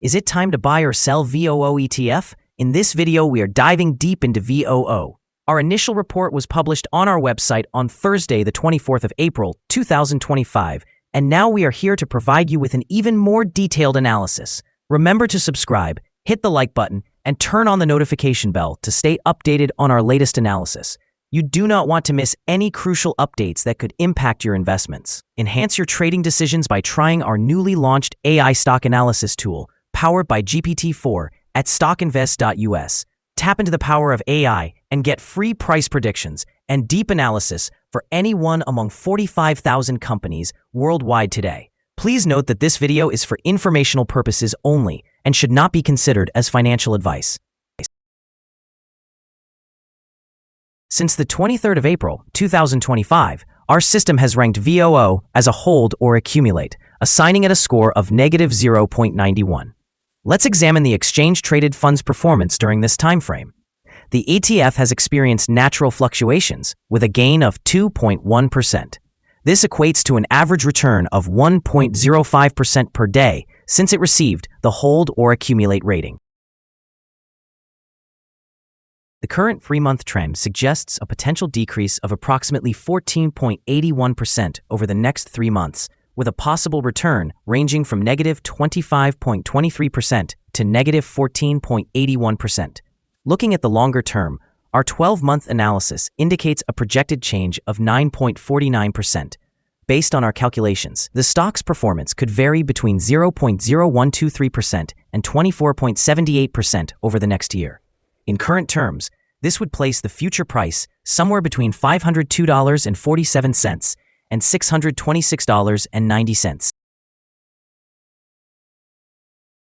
Is it time to buy or sell VOO ETF? In this video, we are diving deep into VOO. Our initial report was published on our website on Thursday, the 24th of April, 2025, and now we are here to provide you with an even more detailed analysis. Remember to subscribe, hit the like button, and turn on the notification bell to stay updated on our latest analysis. You do not want to miss any crucial updates that could impact your investments. Enhance your trading decisions by trying our newly launched AI stock analysis tool, powered by GPT-4 at StockInvest.us. Tap into the power of AI and get free price predictions and deep analysis for any one among 45,000 companies worldwide today. Please note that this video is for informational purposes only and should not be considered as financial advice. Since the 23rd of April, 2025, our system has ranked VOO as a hold or accumulate, assigning it a score of -0.91. Let's examine the exchange-traded fund's performance during this time frame. The ETF has experienced natural fluctuations with a gain of 2.1%. This equates to an average return of 1.05% per day since it received the hold or accumulate rating. The current 3-month trend suggests a potential decrease of approximately 14.81% over the next 3 months, with a possible return ranging from -25.23% to -14.81%. Looking at the longer term, our 12-month analysis indicates a projected change of 9.49%. Based on our calculations, the stock's performance could vary between 0.0123% and 24.78% over the next year. In current terms, this would place the future price somewhere between $502.47 and $626.90.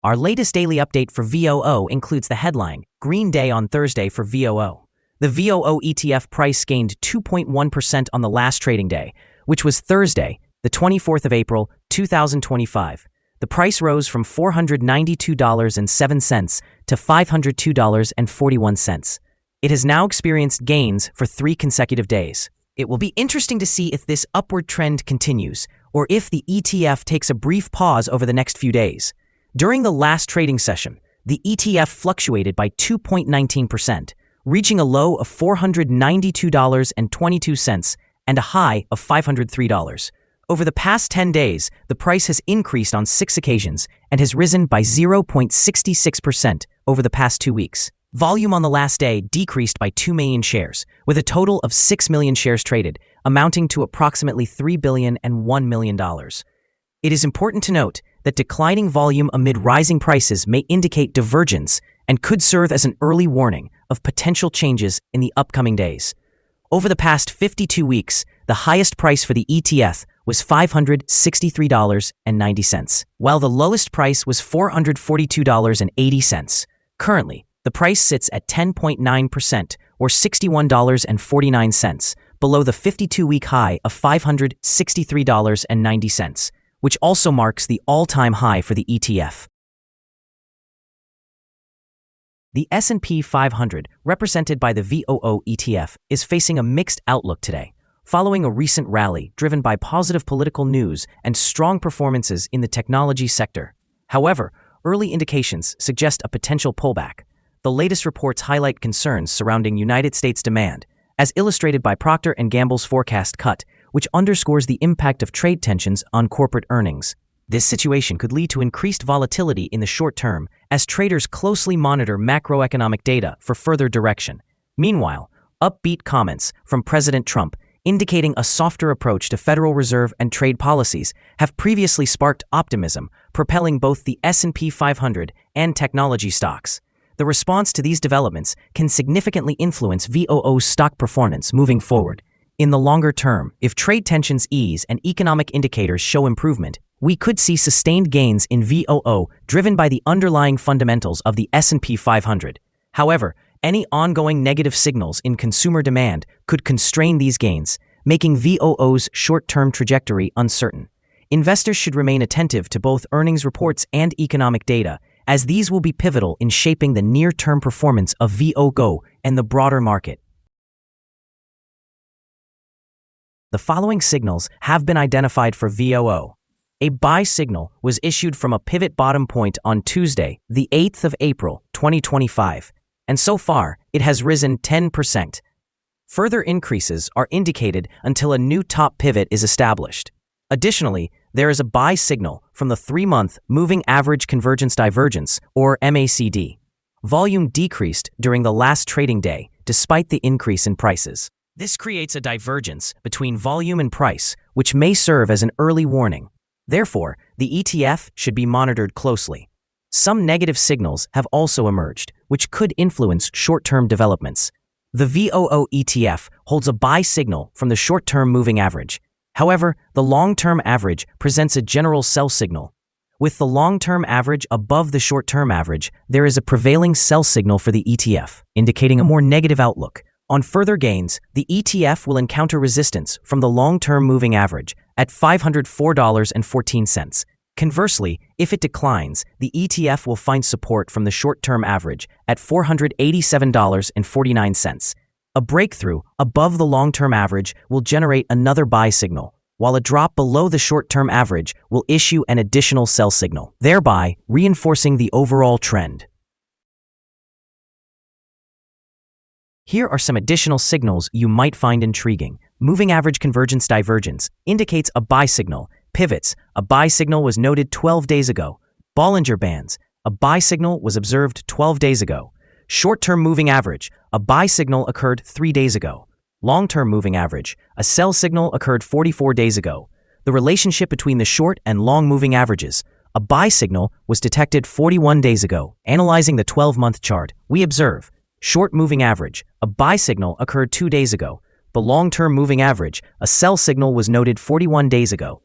Our latest daily update for VOO includes the headline, Green Day on Thursday for VOO. The VOO ETF price gained 2.1% on the last trading day, which was Thursday, the 24th of April, 2025. The price rose from $492.07 to $502.41. It has now experienced gains for 3 consecutive days. It will be interesting to see if this upward trend continues, or if the ETF takes a brief pause over the next few days. During the last trading session, the ETF fluctuated by 2.19%, reaching a low of $492.22 and a high of $503. Over the past 10 days, the price has increased on 6 occasions and has risen by 0.66% over the past 2 weeks. Volume on the last day decreased by 2 million shares, with a total of 6 million shares traded, amounting to approximately $3 billion and $1 million. It is important to note that declining volume amid rising prices may indicate divergence and could serve as an early warning of potential changes in the upcoming days. Over the past 52 weeks, the highest price for the ETF was $563.90, while the lowest price was $442.80. Currently, the price sits at 10.9% or $61.49, below the 52-week high of $563.90, which also marks the all-time high for the ETF. The S&P 500, represented by the VOO ETF, is facing a mixed outlook today, following a recent rally driven by positive political news and strong performances in the technology sector. However, early indications suggest a potential pullback. The latest reports highlight concerns surrounding United States demand, as illustrated by Procter & Gamble's forecast cut, which underscores the impact of trade tensions on corporate earnings. This situation could lead to increased volatility in the short term as traders closely monitor macroeconomic data for further direction. Meanwhile, upbeat comments from President Trump indicating a softer approach to Federal Reserve and trade policies have previously sparked optimism, propelling both the S&P 500 and technology stocks. The response to these developments can significantly influence VOO's stock performance moving forward. In the longer term, if trade tensions ease and economic indicators show improvement, we could see sustained gains in VOO driven by the underlying fundamentals of the S&P 500. However, any ongoing negative signals in consumer demand could constrain these gains, making VOO's short-term trajectory uncertain. Investors should remain attentive to both earnings reports and economic data, as these will be pivotal in shaping the near-term performance of VOO and the broader market. The following signals have been identified for VOO. A buy signal was issued from a pivot bottom point on Tuesday, the 8th of April, 2025, and so far, it has risen 10%. Further increases are indicated until a new top pivot is established. Additionally, there is a buy signal from the 3-month Moving Average Convergence Divergence, or MACD. Volume decreased during the last trading day, despite the increase in prices. This creates a divergence between volume and price, which may serve as an early warning. Therefore, the ETF should be monitored closely. Some negative signals have also emerged, which could influence short-term developments. The VOO ETF holds a buy signal from the short-term moving average. However, the long-term average presents a general sell signal. With the long-term average above the short-term average, there is a prevailing sell signal for the ETF, indicating a more negative outlook. On further gains, the ETF will encounter resistance from the long-term moving average at $504.14. Conversely, if it declines, the ETF will find support from the short-term average at $487.49. A breakthrough above the long-term average will generate another buy signal, while a drop below the short-term average will issue an additional sell signal, thereby reinforcing the overall trend. Here are some additional signals you might find intriguing. Moving average convergence divergence indicates a buy signal. Pivots, a buy signal was noted 12 days ago. Bollinger Bands, a buy signal was observed 12 days ago. Short-term moving average, a buy signal occurred 3 days ago. Long-term moving average, a sell signal occurred 44 days ago. The relationship between the short and long moving averages, a buy signal was detected 41 days ago. Analyzing the 12-month chart, we observe short moving average, a buy signal occurred 2 days ago. The long-term moving average, a sell signal was noted 41 days ago.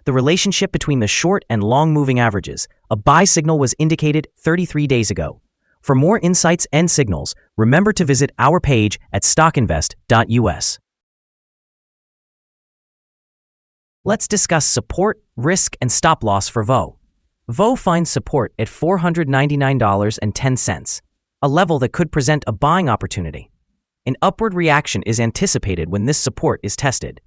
The relationship between the short and long moving averages, a buy signal was indicated 33 days ago. For more insights and signals, remember to visit our page at StockInvest.us. Let's discuss support, risk, and stop loss for VOO. VOO finds support at $499.10, a level that could present a buying opportunity. An upward reaction is anticipated when this support is tested.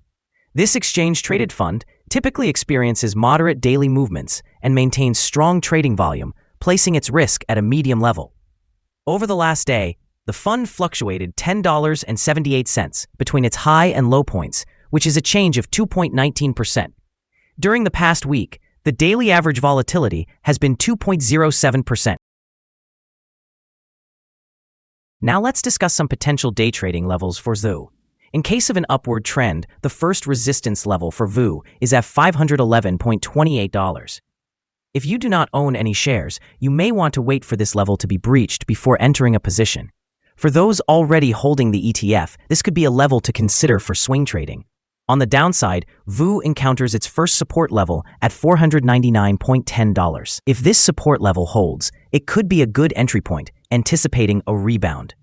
This exchange-traded fund typically experiences moderate daily movements and maintains strong trading volume, placing its risk at a medium level. Over the last day, the fund fluctuated $10.78 between its high and low points, which is a change of 2.19%. During the past week, the daily average volatility has been 2.07%. Now let's discuss some potential day trading levels for VOO. In case of an upward trend, the first resistance level for VOO is at $511.28. If you do not own any shares, you may want to wait for this level to be breached before entering a position. For those already holding the ETF, this could be a level to consider for swing trading. On the downside, VOO encounters its first support level at $499.10. If this support level holds, it could be a good entry point, anticipating a rebound.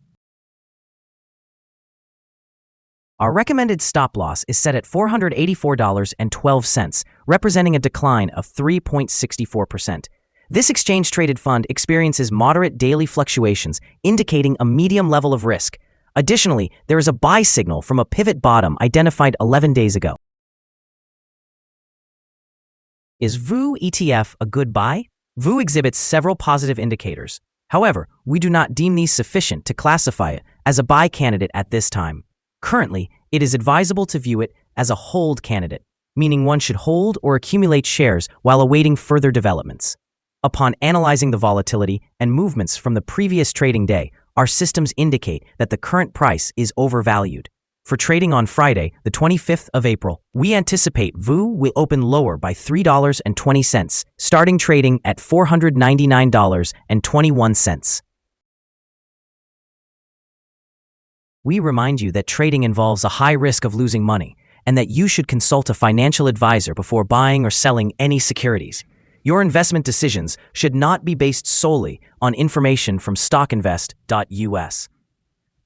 Our recommended stop loss is set at $484.12, representing a decline of 3.64%. This exchange-traded fund experiences moderate daily fluctuations, indicating a medium level of risk. Additionally, there is a buy signal from a pivot bottom identified 11 days ago. Is VOO ETF a good buy? VOO exhibits several positive indicators. However, we do not deem these sufficient to classify it as a buy candidate at this time. Currently, it is advisable to view it as a hold candidate, meaning one should hold or accumulate shares while awaiting further developments. Upon analyzing the volatility and movements from the previous trading day, our systems indicate that the current price is overvalued. For trading on Friday, the 25th of April, we anticipate VOO will open lower by $3.20, starting trading at $499.21. We remind you that trading involves a high risk of losing money, and that you should consult a financial advisor before buying or selling any securities. Your investment decisions should not be based solely on information from StockInvest.us.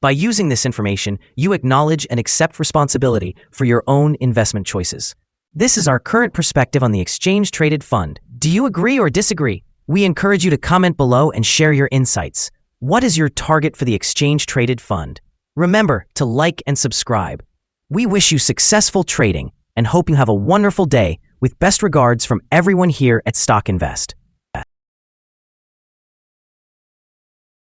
By using this information, you acknowledge and accept responsibility for your own investment choices. This is our current perspective on the exchange-traded fund. Do you agree or disagree? We encourage you to comment below and share your insights. What is your target for the exchange-traded fund? Remember to like and subscribe. We wish you successful trading and hope you have a wonderful day With best regards from everyone here at Stock Invest.